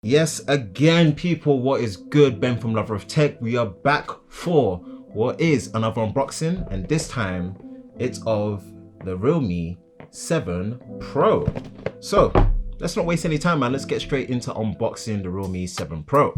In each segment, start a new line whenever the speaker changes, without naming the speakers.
Yes, again, people, what is good? Ben from Lover of Tech. We are back for what is another unboxing, and this time it's of the Realme 7 Pro. So let's not waste any time, man. Let's get straight into unboxing the Realme 7 Pro.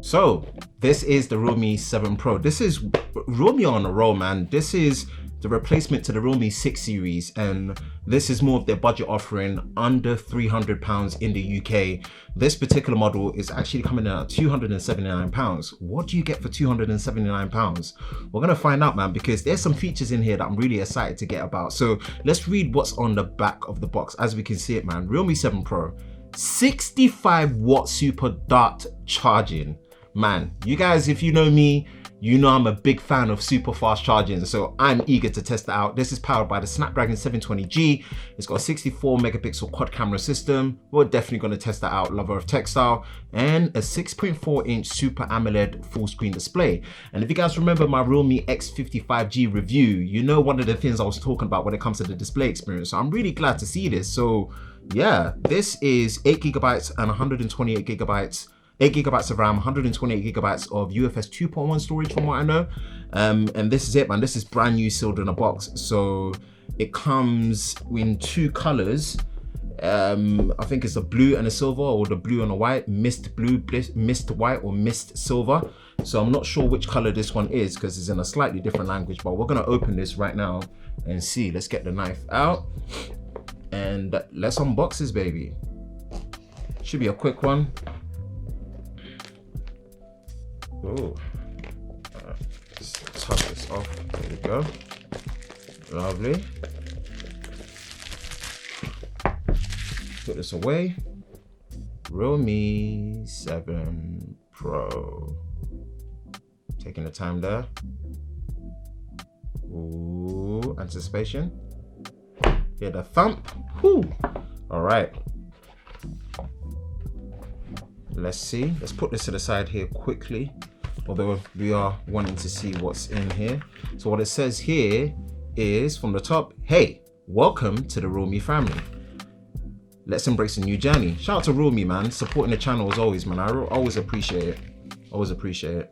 So this is the Realme 7 Pro. This is Realme on a roll, man. This is the replacement to the Realme 6 series, and this is more of their budget offering, under £300 in the UK. This particular model is actually coming in at £279. What do you get for £279? We're gonna find out, man, because there's some features in here that I'm really excited to get about. So let's read what's on the back of the box. As we can see it, man, Realme 7 Pro, 65-watt super dart charging. Man, you guys, if you know me, you know I'm a big fan of super fast charging, so I'm eager to test it out. This is powered by the Snapdragon 720G. It's got a 64 megapixel quad camera system. We're definitely going to test that out, Lover of Tech style, and a 6.4-inch Super AMOLED full screen display. And if you guys remember my Realme X55G review, you know one of the things I was talking about when it comes to the display experience. So I'm really glad to see this. So yeah, this is 8GB and 128GB. 8GB of RAM, 128GB of UFS 2.1 storage from what I know. And this is it, man. This is brand new, sealed in a box. So it comes in two colors. I think it's a blue and a silver, or the blue and a white, mist blue, mist white, or mist silver. So I'm not sure which color this one is because it's in a slightly different language, but we're gonna open this right now and see. Let's get the knife out and let's unbox this baby. Should be a quick one. Oh, let's top this off. There we go. Lovely. Put this away. Realme 7 Pro. Taking the time there. Ooh, anticipation. Hear the thump. Whoo. All right. Let's see. Let's put this to the side here quickly, although we are wanting to see what's in here. So what it says here is from the top, hey, welcome to the Realme family. Let's embrace a new journey. Shout out to Realme, man. Supporting the channel as always, man. I always appreciate it. Always appreciate it.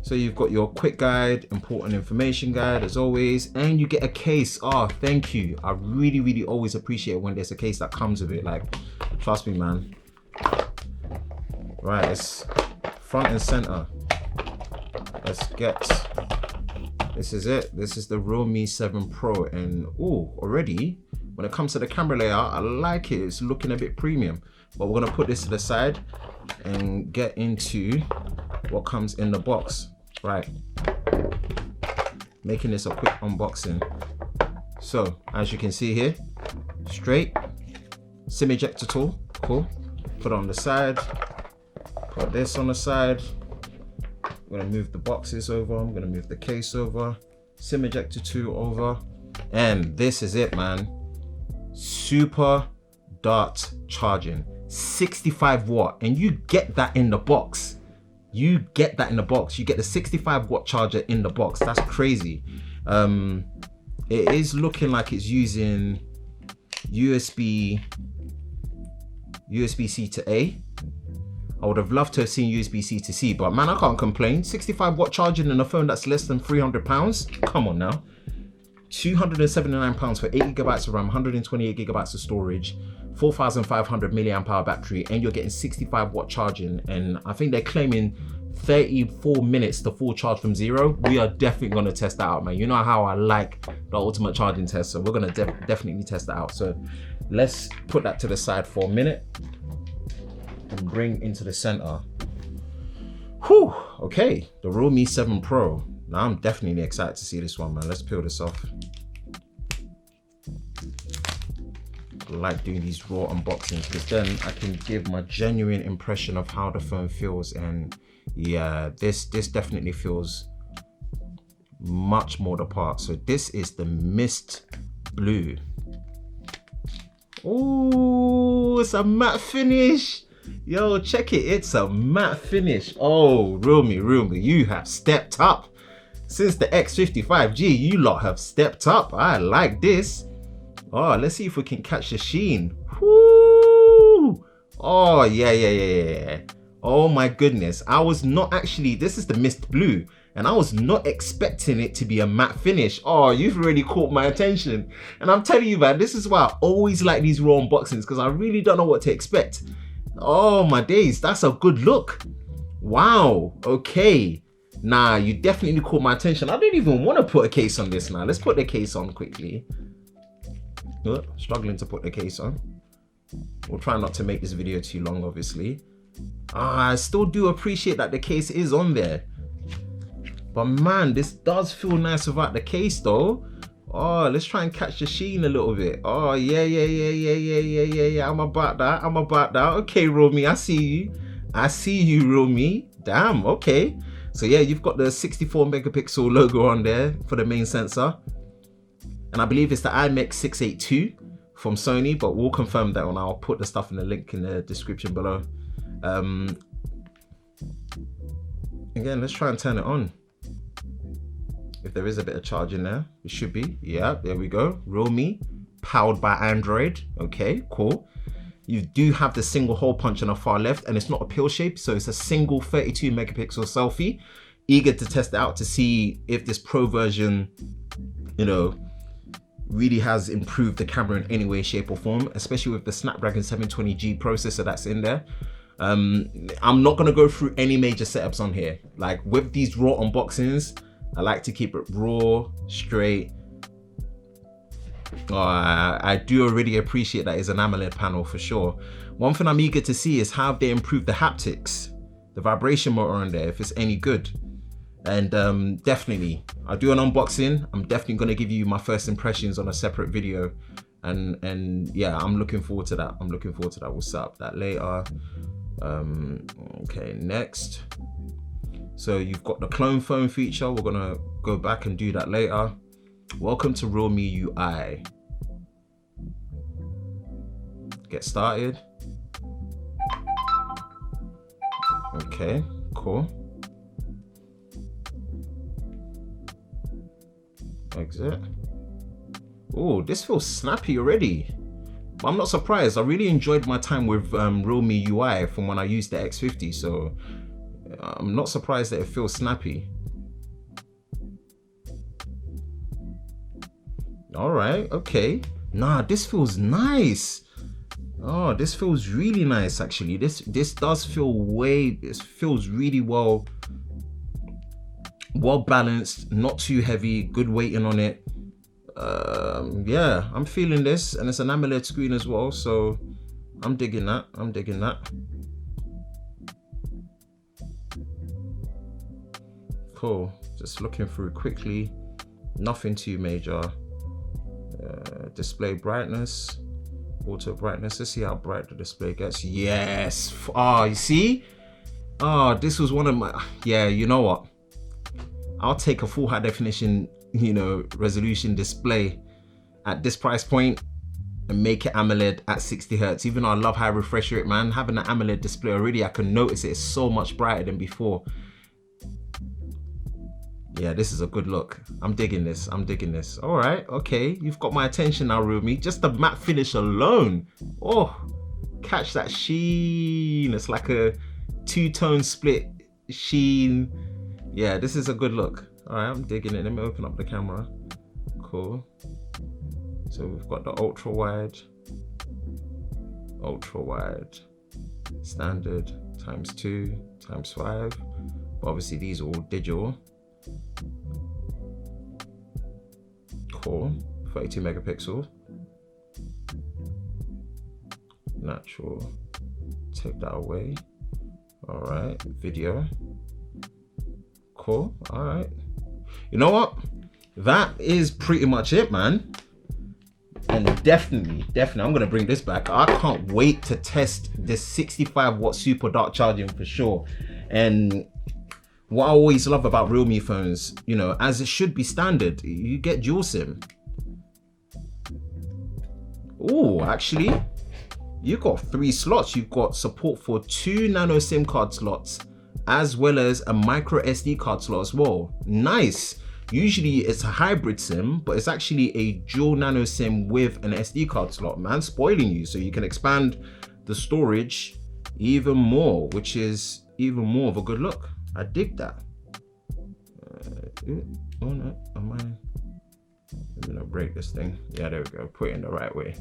So you've got your quick guide, important information guide as always, and you get a case. Oh, thank you. I really, really always appreciate when there's a case that comes with it. Like, trust me, man. Right, it's front and center. Let's get, this is it. This is the Realme 7 Pro, and oh, already when it comes to the camera layout, I like it. It's looking a bit premium, but we're gonna put this to the side and get into what comes in the box. Right, making this a quick unboxing. So as you can see here, straight SIM ejector tool, cool. Put it on the side. Put this on the side. I'm gonna move the boxes over. I'm gonna move the case over. SIM ejector 2 over. And this is it, man. Super dart charging. 65-watt. And you get that in the box. You get that in the box. You get the 65-watt charger in the box. That's crazy. It is looking like it's using USB-C to A. I would have loved to have seen USB-C to C, but man, I can't complain. 65-watt charging in a phone that's less than £300. Come on now. £279 for 8GB of RAM, 128GB of storage, 4,500 milliamp hour battery, and you're getting 65-watt charging. And I think they're claiming 34 minutes to full charge from zero. We are definitely going to test that out, man. You know how I like the ultimate charging test, so we're going to definitely test that out. So let's put that to the side for a minute and bring into the center. Whew, okay, the Realme 7 Pro. Now I'm definitely excited to see this one, man. Let's peel this off. I like doing these raw unboxings because then I can give my genuine impression of how the phone feels. And yeah, this definitely feels much more the part. So this is the mist blue. Oh, it's a matte finish. Yo, check it. It's a matte finish. Oh, Realme, you have stepped up. Since the X55G, you lot have stepped up. I like this. Oh, let's see if we can catch the sheen. Woo! Oh, yeah. Oh my goodness. I was not actually, this is the mist blue, and I was not expecting it to be a matte finish. Oh, you've really caught my attention. And I'm telling you, man, this is why I always like these raw unboxings, because I really don't know what to expect. Oh my days, that's a good look. Wow, okay. Nah, you definitely caught my attention. I didn't even want to put a case on this now. Let's put the case on quickly. Oh, struggling to put the case on. We'll try not to make this video too long, obviously. I still do appreciate that the case is on there. But man, this does feel nice without the case though. Oh, let's try and catch the sheen a little bit. Oh, yeah. I'm about that. Okay, Romy, I see you. Romy. Damn, okay. So yeah, you've got the 64 megapixel logo on there for the main sensor. And I believe it's the IMX682 from Sony, but we'll confirm that one. I'll put the stuff in the link in the description below. Again, let's try and turn it on. If there is a bit of charge in there, it should be. Yeah, there we go. Realme, powered by Android. Okay, cool. You do have the single hole punch on the far left, and it's not a pill shape, so it's a single 32 megapixel selfie. Eager to test it out to see if this Pro version, you know, really has improved the camera in any way, shape or form, especially with the Snapdragon 720G processor that's in there. I'm not gonna go through any major setups on here. Like with these raw unboxings, I like to keep it raw, straight. I do already appreciate that it's an AMOLED panel for sure. One thing I'm eager to see is how they improve the haptics, the vibration motor on there, if it's any good. And definitely, I'll do an unboxing. I'm definitely gonna give you my first impressions on a separate video. And yeah, I'm looking forward to that. We'll set up that later. Okay, next. So you've got the clone phone feature. We're gonna go back and do that later. Welcome to Realme UI. Get started. Okay, cool. Exit. Oh, this feels snappy already. But I'm not surprised. I really enjoyed my time with Realme UI from when I used the X50, so I'm not surprised that it feels snappy. All right, okay. Nah, this feels nice. Oh, this feels really nice actually. This does feel this feels really well balanced, not too heavy, good weighting on it. Yeah, I'm feeling this, and it's an AMOLED screen as well, so I'm digging that. Cool. Just looking through quickly, nothing too major. Display brightness, auto brightness. Let's see how bright the display gets. Yes. Oh, you see? Oh, this was one of my, yeah, you know what? I'll take a full high definition, you know, resolution display at this price point and make it AMOLED at 60 Hertz. Even though I love high refresh rate, man, having an AMOLED display already, I can notice it's so much brighter than before. Yeah, this is a good look. I'm digging this. All right, okay. You've got my attention now, Realme. Just the matte finish alone. Oh, catch that sheen. It's like a two-tone split sheen. Yeah, this is a good look. All right, I'm digging it. Let me open up the camera. Cool. So we've got the ultra wide, standard, ×2, ×5. But obviously these are all digital. Cool. 32 megapixel. Natural. Take that away. All right. Video. Cool. All right. You know what? That is pretty much it, man. And definitely, I'm gonna bring this back. I can't wait to test this 65 watt super dark charging for sure. And what I always love about Realme phones, you know, as it should be standard, you get dual SIM. Oh, actually, you've got 3 slots. You've got support for 2 nano SIM card slots, as well as a micro SD card slot as well. Nice. Usually it's a hybrid SIM, but it's actually a dual nano SIM with an SD card slot, man, spoiling you. So you can expand the storage even more, which is even more of a good look. I dig that. Oh no, am I? I'm gonna break this thing. Yeah, there we go. Put it in the right way.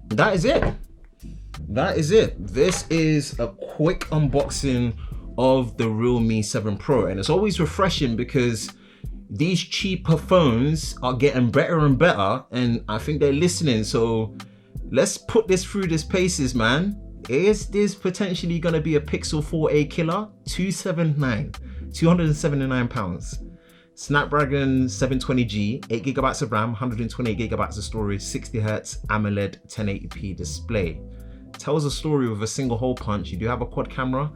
That is it. That is it. This is a quick unboxing of the Realme 7 Pro, and it's always refreshing because these cheaper phones are getting better and better, and I think they're listening. So let's put this through this paces, man. Is this potentially gonna be a Pixel 4a killer? 279 pounds. Snapdragon 720G, 8 gigabytes of RAM, 128 gigabytes of storage, 60 Hz AMOLED 1080p display. Tells a story with a single hole punch. You do have a quad camera,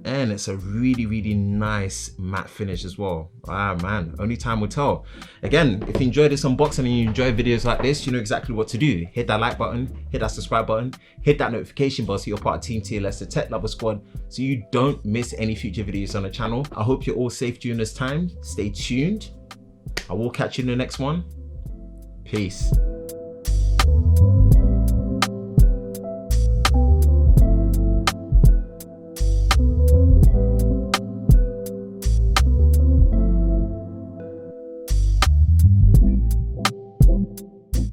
and it's a really nice matte finish as well. Ah man, only time will tell. Again, if you enjoyed this unboxing and you enjoy videos like this, you know exactly what to do. Hit that like button, hit that subscribe button, hit that notification bell so you're part of Team TLS, the Tech Lover Squad, so you don't miss any future videos on the channel. I hope you're all safe during this time. Stay tuned. I will catch you in the next one. Peace.